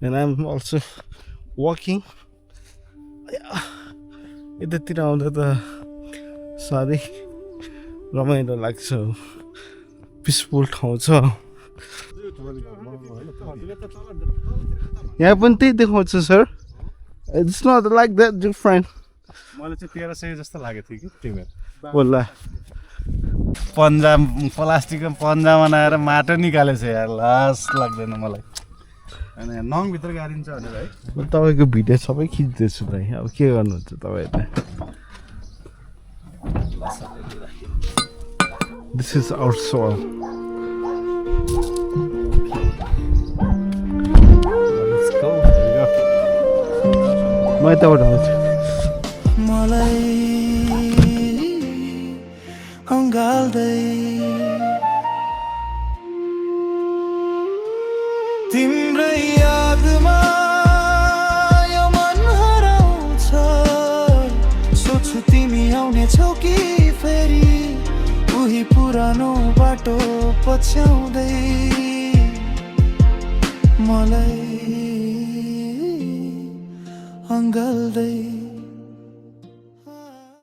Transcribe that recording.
and I'm also walking. यतातिर आउँदा त साह्रै रमाइलो लाग्छ पिसफुल ठाउँ छ यहाँ पनि त्यही देखाउँछ sir it's not like that different मलाई चाहिँ 1300 जस्तो लागेको थियो कि तिमीहरू बोल्ला पन्जा प्लास्टिकको पन्जा बनाएर माटो निकालेछ यार लास लाग्दैन मलाई अनि नङभित्र गाडिन्छ भनेर है म तपाईँको भिडियो सबै खिच्दैछु भाइ अब के गर्नुहुन्छ तपाईँहरूले दिस इज आवर सोल म यताबाट आउँछु मलाई अँगाल्दै तिम्रै यादमा यो मन हराउँछ सोच्छु तिमी आउनेछौ कि फेरि उही पुरानो बाटो पछ्याउँदै मलाई